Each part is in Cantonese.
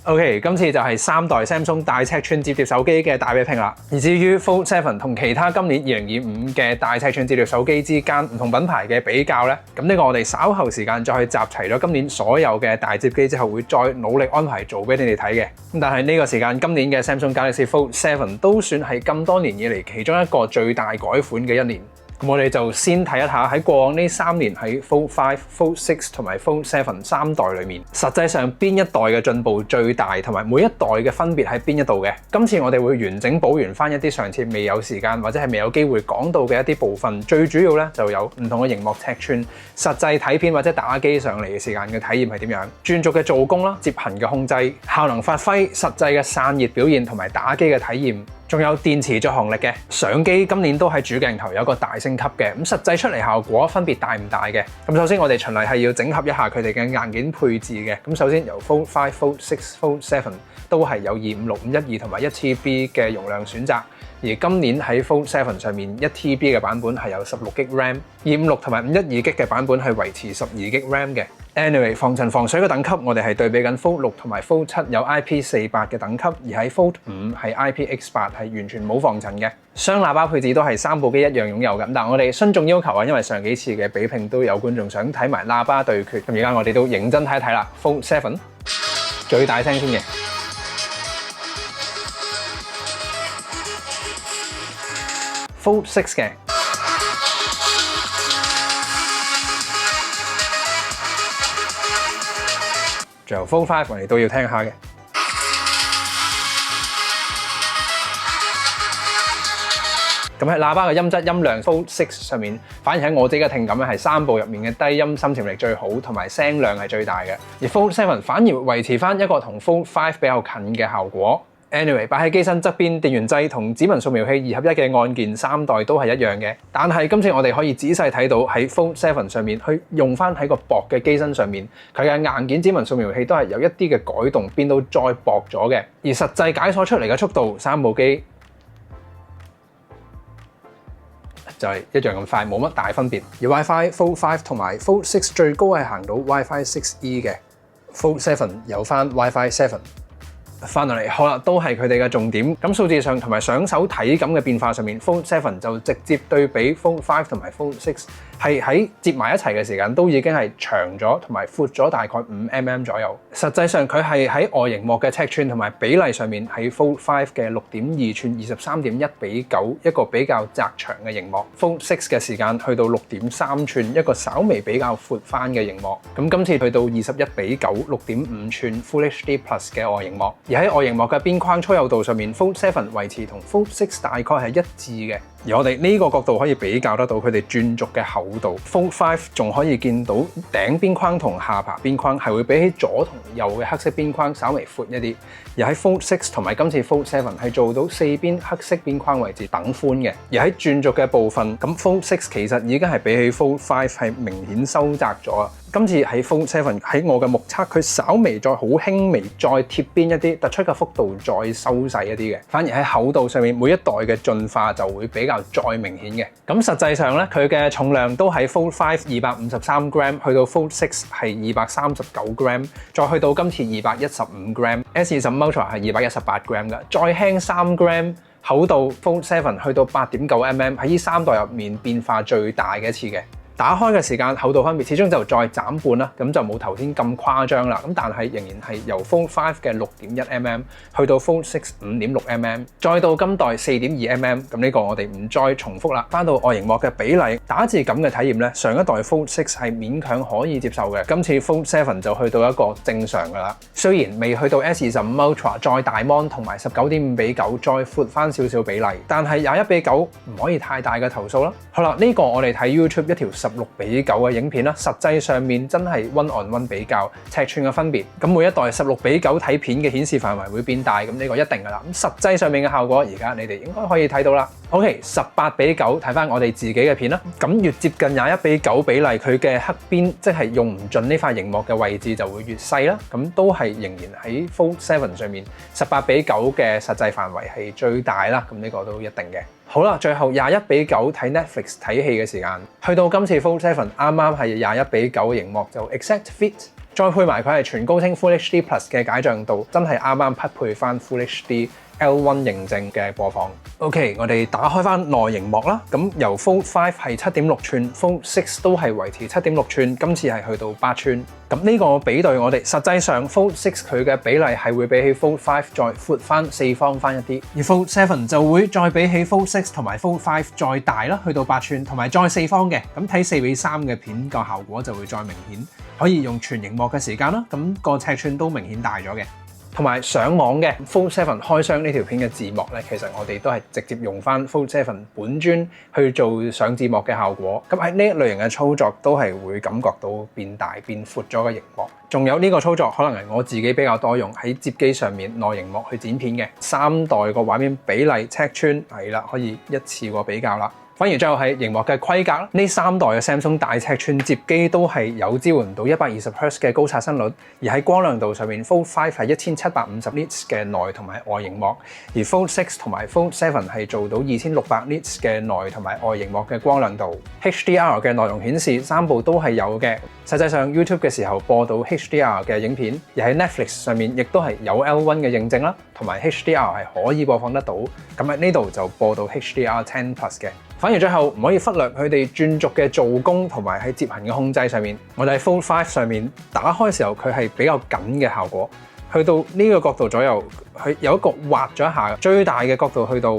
OK， 今次就係3代 Samsung 大尺寸摺疊手機嘅大比拼啦。而至於 Fold 7同其他今年2025嘅大尺寸摺疊手機之間唔同品牌嘅比較呢，咁呢個我哋稍後時間再去集齊咗今年所有嘅大摺機之後，會再努力安排做俾你哋睇嘅。咁但係呢個時間，今年嘅 Samsung Galaxy Fold 7都算係咁多年以嚟其中一個最大改款嘅一年。咁我哋就先睇一下喺過往呢3年喺 Fold 5、Fold 6同埋 Fold 7 3代裏面，實際上邊一代嘅進步最大，同埋每一代嘅分別喺邊一度嘅。今次我哋會完整補完翻一啲上次未有時間或者係未有機會講到嘅一啲部分。最主要咧就有唔同嘅熒幕尺寸、實際睇片或者打機上嚟嘅時間嘅體驗係點樣、轉軸嘅做工啦、摺痕嘅控制、效能發揮、實際嘅散熱表現同埋打機嘅體驗。仲有電池續航力嘅相機，今年都喺主鏡頭有個大升級嘅，咁實際出嚟效果分別大唔大嘅？咁首先我哋循例係要整合一下佢哋嘅硬件配置嘅。咁首先由 Fold 5、Fold 6、Fold 7都係有256、512同埋1TB 嘅容量選擇，而今年喺 Fold 7上面 1TB 嘅版本係有16GB RAM，256同埋512GB 嘅版本係維持12GB RAM 嘅。Anyway， 防塵防水嘅等級我哋係對比緊 Fold 6同埋 Fold 7有 IP48 嘅等級，而喺 Fold 5係 IPX8 係完全冇防塵嘅。雙喇叭配置都係3部機一樣擁有嘅，但我哋徇眾要求啊，因為上幾次嘅比拼都有觀眾想睇埋喇叭對決，咁而家我哋都認真睇一睇啦。Fold 7最大聲先嘅。Fold 6嘅。最後 Fold 5我哋都要聽下嘅。咁喺喇叭嘅音質音量 Fold 6上面，反而喺我自己嘅聽感咧係3部入面嘅低音深潛力最好，同埋聲量係最大嘅。而 Fold 7反而維持翻一個同 Fold 5比較近嘅效果。Anyway， 擺喺機身側邊，電源掣同指紋掃描器2合1嘅按鍵3代都係一樣嘅。但係今次我哋可以仔細睇到喺 Fold 7上面去用翻喺個薄嘅機身上面，佢嘅硬件指紋掃描器都係有一啲嘅改動，變到再薄咗嘅。而實際解鎖出嚟嘅速度，3部機就係一樣咁快，冇乜大分別。而 WiFi Fold 5同埋 Fold 6最高係行到 WiFi 6E 嘅 ，Fold 7有翻 WiFi 7。翻到嚟，好啦，都係佢哋嘅重點。咁數字上同埋上手體感嘅變化上面 ，Fold 7就直接對比 Fold 5同埋 Fold 6，係喺接埋一齊嘅時間都已經係長咗同埋闊咗大概5mm 左右。實際上佢係喺外熒幕嘅尺寸同埋比例上面，喺 Fold 5嘅6.2寸23.1:9，一個比較窄長嘅熒幕。Fold 6嘅時間去到6.3寸，一個稍微比較闊翻嘅熒幕。咁今次去到21:9 6.5寸 Full HD Plus 嘅外熒幕。而喺外熒幕嘅邊框粗幼度上面 ，Fold 7維持同 Fold 6大概係一致嘅。而我哋呢個角度可以比較得到佢哋轉軸嘅厚度。Fold 5仲可以見到頂邊框同下巴邊框係會比起左同右嘅黑色邊框稍微闊一啲。而喺 Fold 6同埋今次 Fold 7係做到4邊黑色邊框位置等寬嘅。而喺轉軸嘅部分，咁 Fold 6其實已經係比起 Fold 5係明顯收窄咗啦。今次喺 Fold 7喺我嘅目測，佢稍微再好輕微再貼邊一啲，突出嘅幅度再收細一啲嘅。反而喺厚度上面，每一代嘅進化就會比較再明顯嘅。咁實際上咧，佢嘅重量都喺 Fold 5 253g，去到 Fold 6係239g，再去到今次215g。S20 Ultra 係218g 嘅，再輕3g。厚度 Fold 7去到8.9mm，喺呢3代入面變化最大嘅一次嘅。打開嘅時間厚度分別始終就再斬半啦，咁就冇頭先咁誇張啦。咁但係仍然係由 Fold 5嘅6.1mm 去到 Fold 6 5.6mm， 再到今代4.2mm。咁呢個我哋唔再重複啦。翻到外熒幕嘅比例、打字感嘅體驗咧，上一代 Fold 6係勉強可以接受嘅，今次 Fold 7就去到一個正常噶啦。雖然未去到 S25 Ultra 再大 mon 同埋19.5:9再闊翻少少比例，但係21:9唔可以太大嘅投訴啦。好啦，呢個我哋睇 YouTube 一條16:9嘅影片啦，實際上面真係 one on one 比較尺寸嘅分別。咁每一代16:9睇片嘅顯示範圍會變大，咁呢個一定噶啦。咁實際上面嘅效果，而家你哋應該可以睇到啦。OK， 18:9睇翻我哋自己嘅片啦。咁越接近21:9比例，佢嘅黑邊即係用唔盡呢塊熒幕嘅位置就會越細啦。咁都係仍然喺 Fold 7上面18:9嘅實際範圍係最大啦。咁呢個都一定嘅。好啦，最後21:9睇 Netflix 睇戲嘅時間，去到今次 Fold 7啱啱係21:9嘅熒幕就 exact fit 再配埋佢係全高清 Full HD Plus 嘅解像度，真係啱啱匹配翻 Full HD L1 認證嘅播放。OK， 我哋打開翻內螢幕啦。咁由 Fold 5係7.6寸 ，Fold 6都係維持7.6寸，今次係去到8寸。咁呢個比對我哋實際上 Fold 6佢嘅比例係會比起 Fold 5再闊翻4方翻一啲，而 Fold 7就會再比起 Fold 6同埋 Fold 5再大啦，去到8寸同埋再4方嘅。咁睇4:3嘅片個效果就會再明顯，可以用全螢幕嘅時間啦。咁個尺寸都明顯大咗嘅。同埋上網嘅 Fold 7開箱呢條片嘅字幕咧，其實我哋都係直接用翻 Fold 7本尊去做上字幕嘅效果。咁喺呢一類型嘅操作都係會感覺到變大變闊咗個螢幕。仲有呢個操作可能係我自己比較多用喺摺機上面內螢幕去剪片嘅。3代個畫面比例尺寸係啦，可以一次過比較啦。反而最後係螢幕嘅規格啦，呢3代嘅 Samsung 大尺寸摺機都係有支援到120Hz 嘅高刷新率，而喺光亮度上面 Fold 5係1750 nits 嘅內同埋外螢幕，而 Fold 6同埋 Fold 7係做到2600 nits 嘅內同埋外螢幕嘅光亮度。HDR 嘅內容顯示3部都係有嘅，實際上 YouTube 嘅時候播到 HDR 嘅影片，而喺 Netflix 上面亦都係有 L1 嘅認證啦，同埋 HDR 係可以播放得到，咁喺呢度就播到 HDR10+ 嘅。反而最後唔可以忽略佢哋轉軸嘅做工同埋喺摺痕嘅控制上面，我哋喺 Fold 5上面打開嘅時候佢係比較緊嘅效果，去到呢個角度左右，佢有一個滑咗一下，最大嘅角度去到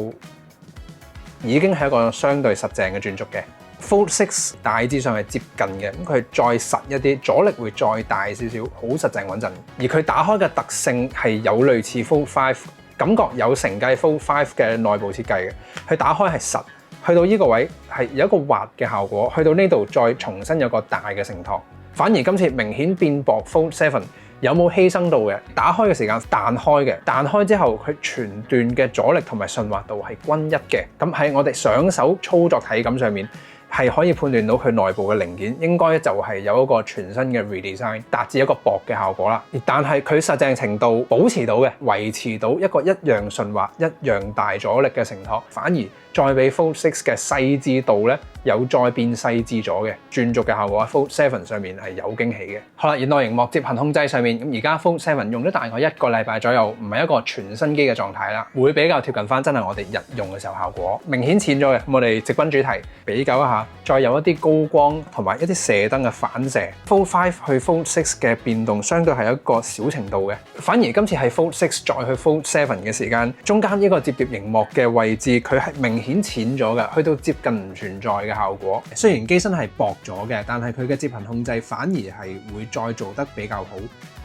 已經係一個相對實淨嘅轉軸嘅。Fold 6大致上係接近嘅，咁佢再實一啲，阻力會再大少少，好實淨穩陣。而佢打開嘅特性係有類似 Fold 5，感覺有承繼 Fold 5嘅內部設計嘅，佢打開係實。去到呢個位係有一個滑嘅效果，去到呢度再重新有個大嘅承托。反而今次明顯變薄 Fold 7有冇犧牲到嘅？打開嘅時間彈開嘅，彈開之後佢全段嘅阻力同埋順滑度係均一嘅。咁喺我哋上手操作體感上面係可以判斷到佢內部嘅零件應該就係有一個全新嘅 redesign， 達至一個薄嘅效果啦。但係佢實淨程度保持到嘅，維持到一個一樣順滑、一樣大阻力嘅承托，反而再比 Fold 6嘅細緻度咧有再變細緻咗嘅轉軸嘅效果。Fold 7上面係有驚喜嘅。好啦，而內螢幕摺痕控制上面，咁而家 Fold 7用咗大概1個禮拜左右，唔係一個全新機嘅狀態啦，會比較貼近翻真係我哋日用嘅時候效果，明顯淺咗嘅。我哋直奔主題比較一下，再有一啲高光同埋一啲射燈嘅反射。Fold 5去 Fold 6嘅變動相對係一個小程度嘅，反而今次係 Fold 6再去 Fold 7嘅時間，中間呢個摺疊螢幕嘅位置佢係明顯淺咗嘅，去到接近唔存在嘅效果。雖然機身係薄咗嘅，但係佢嘅摺痕控制反而係會再做得比較好，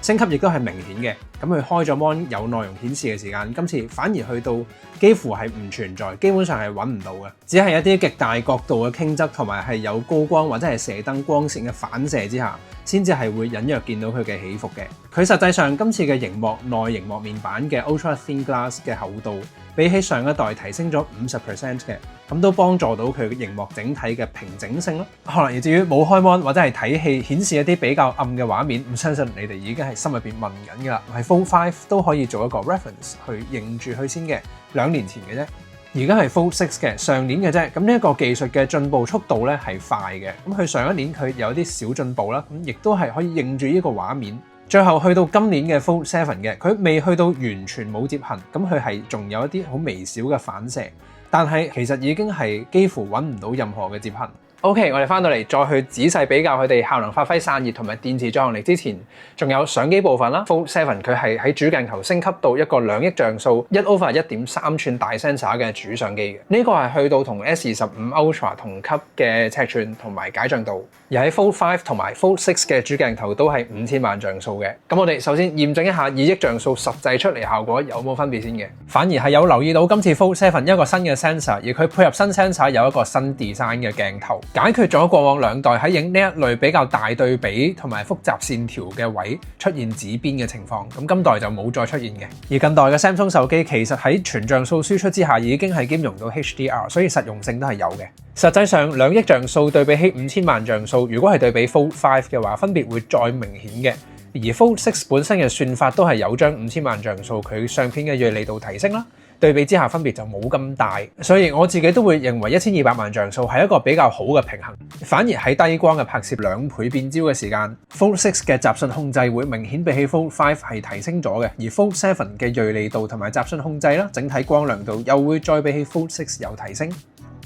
升級亦都係明顯嘅。咁佢開咗 mon 有內容顯示嘅時間，今次反而去到幾乎係唔存在，基本上係揾唔到嘅，只係一啲極大角度嘅傾側同埋係有高光或者係射燈光線嘅反射之下，先至係會隱約見到佢嘅起伏嘅。佢實際上今次嘅螢幕內螢幕面板嘅 Ultra Thin Glass 嘅厚度，比起上一代提升咗50% 嘅，咁都幫助到佢螢幕整體嘅平整性咯。可能而至於冇開 mon 或者係睇戲顯示一啲比較暗嘅畫面，唔相信你哋已經係心入邊問緊㗎啦。係 Fold 5都可以做一個 reference 去認住佢先嘅，2年前嘅啫。而家係 Fold 6嘅，上年嘅啫。咁呢一個技術嘅進步速度咧係快嘅。咁佢上一年佢有啲小進步啦，咁亦都係可以認住呢個畫面。最後去到今年嘅 Fold 7嘅，佢未去到完全冇摺痕，咁佢係仲有一啲好微小嘅反射，但係其實已經係幾乎揾唔到任何嘅摺痕。OK， 我哋翻到嚟再去仔細比較佢哋效能發揮散熱同埋電池載行力之前，仲有相機部分啦。Fold 7佢係喺主鏡頭升級到一個2億像素 1/1.3 寸大 sensor 嘅主相機嘅，呢個係去到同 S25 Ultra 同級嘅尺寸同埋解像度。而喺 Fold 5同埋 Fold 6嘅主鏡頭都係5000萬像素嘅。咁我哋首先驗證一下2億像素實際出嚟效果有冇分別先嘅。反而係有留意到今次 Fold 7一個新嘅 sensor， 而佢配合新 sensor 有一個新 design 嘅鏡頭，解決咗過往2代喺影呢一類比較大對比同埋複雜線條嘅位出現紫邊嘅情況。咁今代就冇再出現嘅。而近代嘅 Samsung 手機其實喺全像素輸出之下已經係兼容到 HDR， 所以實用性都係有嘅。實際上2億像素對比起5000萬像素，如果係對比 Fold 5嘅話，分別會再明顯嘅。而 Fold 6本身嘅算法都係有將5000萬像素佢相片嘅鋭利度提升啦。對對比之下分別就冇咁大，所以我自己都會認為1200萬像素係一個比較好嘅平衡。反而喺低光嘅拍攝2倍變焦嘅時間 ，Fold 6嘅雜訊控制會明顯比起 Fold 5係提升咗嘅，而 Fold 7嘅銳利度同埋雜訊控制啦，整體光亮度又會再比起 Fold 6有提升。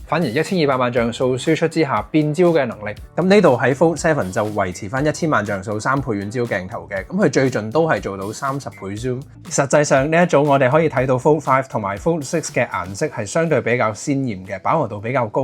反而1200萬像素輸出之下變焦嘅能力，咁呢度喺 Fold 7就維持翻1000萬像素3倍遠焦鏡頭嘅，咁佢最盡都係做到30倍 zoom。實際上呢一組我哋可以睇到 Fold 5同埋 Fold 6嘅顏色係相對比較鮮豔嘅，飽和度比較高。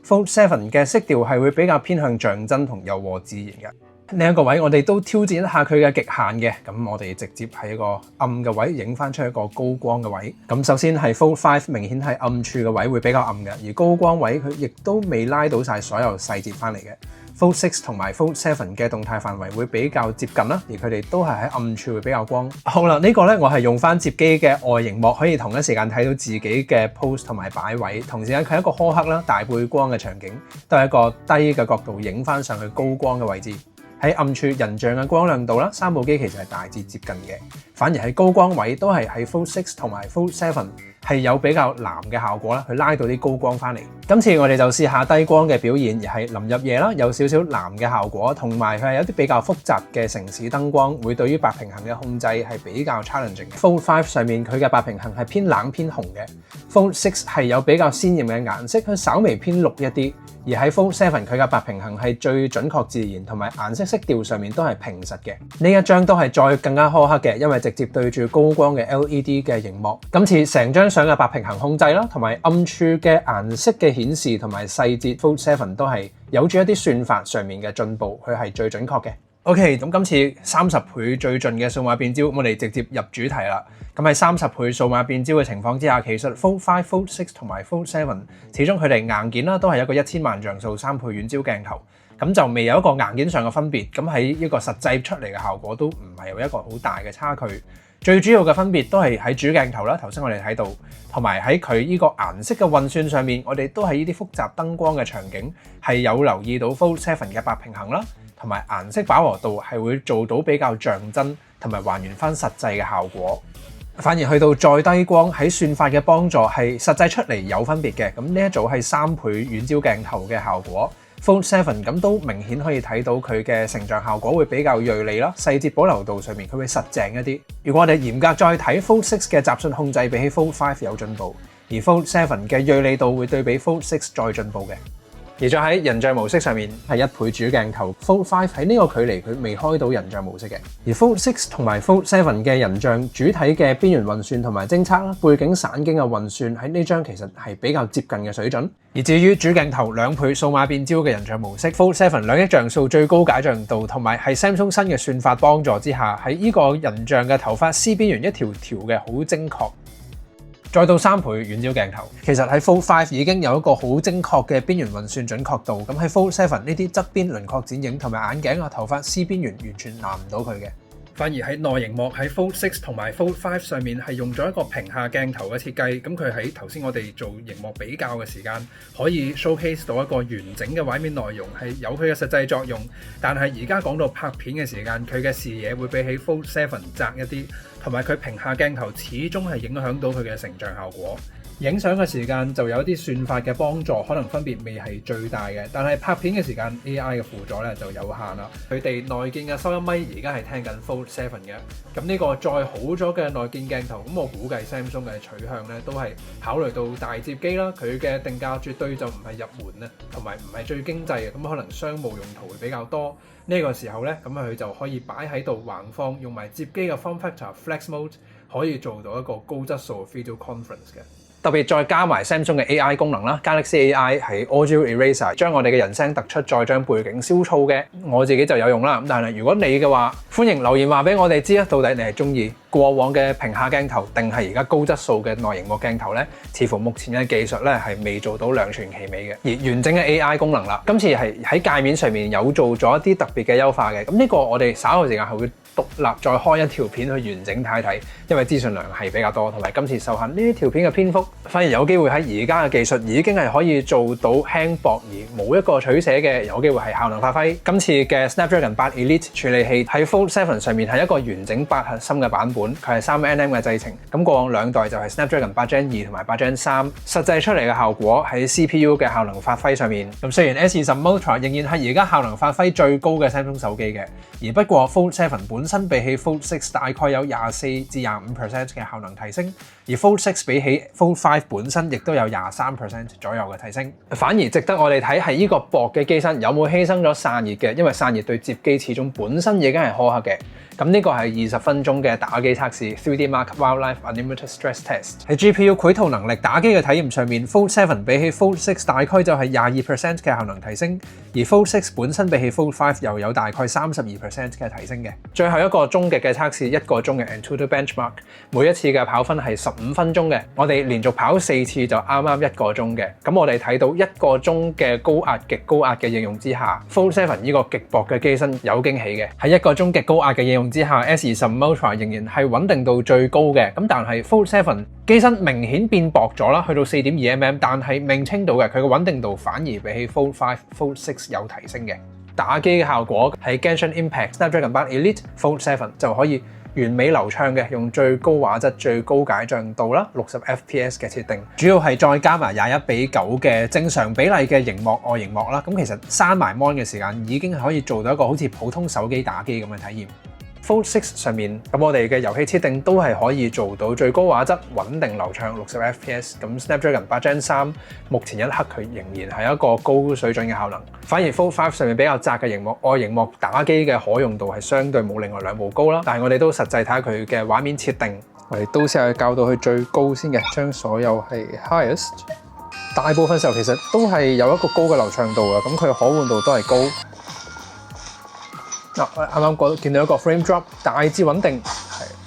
Fold 7嘅色調係會比較偏向象真同柔和自然嘅。呢一個位我哋都挑戰一下佢嘅極限嘅，咁我哋直接喺一個暗嘅位影翻出一個高光嘅位。咁首先係 Fold 5明顯係暗處嘅位會比較暗嘅，而高光位佢亦都未拉到晒所有細節翻嚟嘅。Fold 6同埋 Fold 7嘅動態範圍會比較接近啦，而佢哋都係喺暗處會比較光。好啦，呢個呢，我係用翻摺機嘅外螢幕，可以同一時間睇到自己嘅 pose 同埋擺位，同時間佢係一個苛刻啦大背光嘅場景，都係一個低嘅角度影翻上去高光嘅位置。喺暗處人像嘅光亮度啦，三部機其實係大致接近嘅，反而喺高光位都係喺 Fold 6同埋 Fold 7係有比較藍嘅效果啦，去拉到啲高光翻嚟。今次我哋就試下低光嘅表現，而係臨入夜啦，有少少藍嘅效果，同埋佢係有啲比較複雜嘅城市燈光，會對於白平衡嘅控制係比較 challenging 嘅。Fold 5上面佢嘅白平衡係偏冷偏紅嘅 ，Fold 6係有比較鮮豔嘅顏色，佢稍微偏綠一啲。而喺 Fold 7佢嘅白平衡係最準確自然，同埋顏色色調上面都係平實嘅。呢一張都係再更加苛刻嘅，因為直接對住高光嘅 LED 嘅熒幕。今次成張相嘅白平衡控制啦，同埋暗處嘅顏色嘅顯示同埋細節 Fold 7都係有住一啲算法上面嘅進步，佢係最準確嘅。OK， 咁今次30倍最盡嘅數碼變焦，我哋直接入主題啦。咁喺30倍數碼變焦嘅情況之下，其實 Fold 5、Fold 6同埋 Fold 7，始終佢哋硬件啦都係一個1000萬像素3倍遠焦鏡頭，咁就未有一個硬件上嘅分別。咁喺一個實際出嚟嘅效果都唔係有一個好大嘅差距。最主要嘅分別都係喺主鏡頭啦，頭先我哋睇到，同埋喺佢呢個顏色嘅運算上面，我哋都喺呢啲複雜燈光嘅場景係有留意到 Fold 7嘅白平衡啦，同埋顏色飽和度係會做到比較像真，同埋還原翻實際嘅效果。反而去到再低光喺算法嘅幫助係實際出嚟有分別嘅。咁呢一組係3倍遠焦鏡頭嘅效果 ，Fold 7咁都明顯可以睇到佢嘅成像效果會比較銳利啦，細節保留度上面佢會實淨一啲。如果我哋嚴格再睇 Fold 6嘅雜訊控制比起 Fold 5有進步，而 Fold 7嘅銳利度會對比 Fold 6再進步嘅。而再喺人像模式上面係1倍主鏡頭 ，Fold 5喺呢個距離佢未開到人像模式嘅。而 Fold 6同埋 Fold 7嘅人像主體嘅邊緣運算同埋偵測啦，背景散景嘅運算喺呢張其實係比較接近嘅水準。而至於主鏡頭2倍數碼變焦嘅人像模式 ，Fold 7兩億像素最高解像度同埋係 Samsung 新嘅算法幫助之下，喺呢個人像嘅頭髮絲邊緣一條條嘅好精確。再到3倍遠焦鏡頭，其實喺 Fold 5已經有一個好精確嘅邊緣運算準確度，咁喺 Fold 7呢啲側邊輪廓剪影同埋眼鏡啊頭髮絲邊緣完全拿唔到佢嘅。反而喺內螢幕喺 Fold 6同埋 Fold 5上面係用咗一個屏下鏡頭嘅設計，咁佢喺頭先我哋做螢幕比較嘅時間，可以 showcase 到一個完整嘅畫面內容，係有佢嘅實際作用。但係而家講到拍片嘅時間，佢嘅視野會比起 Fold 7窄一啲，同埋佢屏下鏡頭始終係影響到佢嘅成像效果。影相嘅時間就有啲算法嘅幫助，可能分別未係最大嘅，但係拍片嘅時間 AI 嘅輔助咧就有限啦。佢哋內建嘅收音咪而家係聽緊 Fold 7嘅，咁呢個再好咗嘅內建鏡頭，咁我估計 Samsung 嘅取向咧都係考慮到大接機啦，佢嘅定價絕對就唔係入門咧，同埋唔係最經濟嘅，咁可能商務用途會比較多。呢個時候咧，咁佢就可以擺喺度橫放，用埋接機嘅 Form Factor Flex Mode，可以做到一個高質素嘅 Video Conference 嘅。特別再加埋 Samsung 嘅 AI 功能啦 ，Galaxy AI 係 Audio Eraser， 將我哋嘅人聲突出，再將背景消噪嘅。我自己就有用啦。咁但係如果你嘅話，歡迎留言話俾我哋知啊，到底你係中意過往嘅屏下鏡頭，定係而家高質素嘅內螢幕鏡頭呢？似乎目前嘅技術咧係未做到兩全其美嘅。而完整嘅 AI 功能啦，今次係喺界面上面有做咗一啲特別嘅優化嘅。咁呢個我哋稍後時間係會獨立再開一條片去完整睇睇，因為資訊量係比較多，同埋今次受限呢啲條片嘅篇幅反而有機會喺而家嘅技術已經係可以做到輕薄而冇一個取捨嘅，有機會係效能發揮。今次嘅 Snapdragon 8 Elite 處理器喺 Fold 7上面係一個完整8核心嘅版本，佢係3nm嘅製程。咁過往2代就係 Snapdragon 8 Gen 2同埋8 Gen 3，實際出嚟嘅效果喺 CPU 嘅效能發揮上面。咁雖然 S20 Ultra 仍然係而家效能發揮最高嘅 Samsung 手機嘅，而不過 Fold 7本身比起 Fold 6大概有24至25% 嘅效能提升，而 Fold 6比起 Fold 5本身亦都有23% 左右嘅提升。反而值得我哋睇係呢個薄嘅機身有冇犧牲咗散熱嘅，因為散熱對摺機始終本身已經係苛刻嘅。咁呢個係20分鐘嘅打機測試 3D Mark Wildlife Unlimited Stress Test。喺 GPU 繪圖能力打機嘅體驗上面 ，Fold 7比起 Fold 6大概就係22% 嘅效能提升，而 Fold 6本身比起 Fold 5又有大概32% 嘅提升嘅。最後一個終極嘅測試，1個鐘嘅 Antutu Benchmark， 每一次嘅跑分係15分鐘嘅，我哋連續跑4次就啱啱1個鐘嘅。咁我哋睇到1個鐘嘅極高壓嘅應用之下 ，Fold 7呢個極薄嘅機身有驚喜嘅。喺1個鐘極高壓嘅應用之下 ，S20 Ultra 仍然係穩定度最高嘅。咁但係 Fold 7機身明顯變薄咗啦，去到 4.2mm， 但係命清到嘅佢嘅穩定度反而比起 Fold 5、Fold 6有提升嘅。打機嘅效果喺 Genshin Impact Snapdragon 8 Elite Fold 7就可以完美流暢嘅，用最高畫質、最高解像度啦，60fps 嘅設定，主要係再加埋21:9嘅正常比例嘅螢幕外螢幕啦。咁其實閂埋 mon 嘅時間已經可以做到一個好似普通手機打機咁嘅體驗。Fold 6上面咁我哋嘅遊戲設定都係可以做到最高畫質、穩定流暢60fps。咁 Snapdragon 8 Gen 3目前一刻佢仍然係一個高水準嘅效能。反而 Fold 5上面比較窄嘅螢幕，外螢幕打機嘅可用度係相對冇另外兩部高啦。但係我哋都實際睇下佢嘅畫面設定，我哋都試下校到佢最高先嘅，將所有係 highest。大部分時候其實都係有一個高嘅流暢度嘅，咁佢可換度都係高。啱啱見到一個 frame drop， 大致穩定，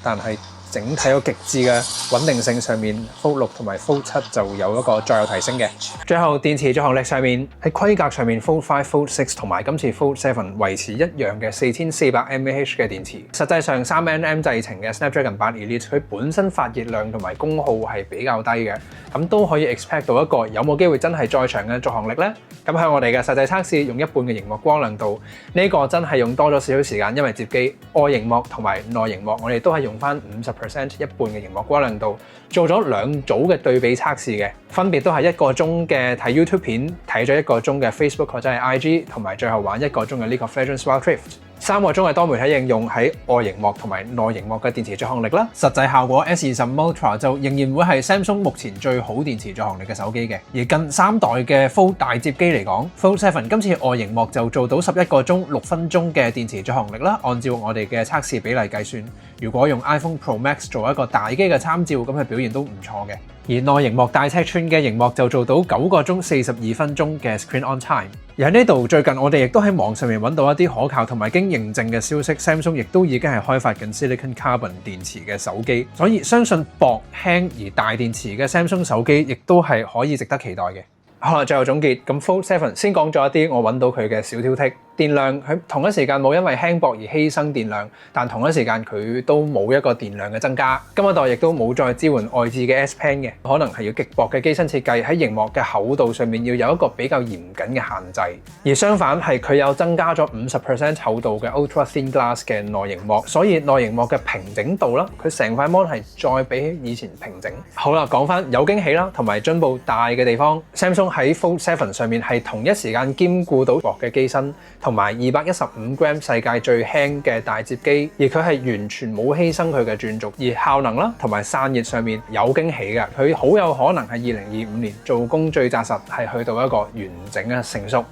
但係整體個極致嘅穩定性上面 ，Fold 6同埋 Fold 7就有一個再有提升嘅。最後電池續航力上面喺規格上面 ，Fold 5、Fold 6同埋今次 Fold 7維持一樣嘅4400mAh 嘅電池。實際上3nm製程嘅 Snapdragon 8 Elite 佢本身發熱量同埋功耗係比較低嘅，咁都可以 expect 到一個有冇機會真係再長嘅續航力呢？咁喺我哋嘅實際測試，用一半嘅螢幕光亮度，呢個真係用多咗少少時間，因為摺機外螢幕同埋內螢幕，我哋都係用翻50% 一半嘅螢幕光亮度，做咗2組嘅對比測試嘅，分別都係1個鐘嘅睇 YouTube 片，睇咗1個鐘嘅 Facebook 或者係 IG， 同埋最後玩1個鐘嘅 League of Legends Wild Rift。3個鐘嘅多媒體應用喺外螢幕同埋內螢幕嘅電池續航力啦，實際效果 S20 Ultra 就仍然會係 Samsung 目前最好電池續航力嘅手機嘅。而近3代嘅 Fold 大摺機嚟講 ，Fold 7今次外螢幕就做到11個鐘6分鐘嘅電池續航力啦。按照我哋嘅測試比例計算，如果用 iPhone Pro Max 做一個大機嘅參照，咁佢表現都唔錯嘅。而內螢幕大尺寸嘅螢幕就做到9個鐘42分鐘嘅 Screen On Time。而喺呢度最近我哋亦都喺網上面揾到一啲可靠同埋經認證嘅消息 ，Samsung 亦都已經係開發緊 Silicon Carbon 電池嘅手機，所以相信薄輕而大電池嘅 Samsung 手機亦都係可以值得期待嘅。好啦，最後總結，咁 Fold 7先講咗一啲我揾到佢嘅小挑剔。電量佢同一時間冇因為輕薄而犧牲電量，但同一時間佢都冇一個電量嘅增加。今一代亦都冇再支援外置嘅 S Pen 嘅，可能係要極薄嘅機身設計喺螢幕嘅厚度上面要有一個比較嚴謹嘅限制。而相反係佢有增加咗50% 厚度嘅 Ultra Thin Glass 嘅內螢幕，所以內螢幕嘅平整度啦，佢成塊 mon 係再比起以前平整。好啦，講翻有驚喜啦，同埋進步大嘅地方 ，Samsung 喺 Fold 7上面係同一時間兼顧到薄嘅機身，同埋215g 世界最輕嘅大摺機，而佢係完全冇犧牲佢嘅轉軸，而效能啦同埋散熱上面有驚喜嘅，佢好有可能係2025年做工最紮實，係去到一個完整嘅成熟。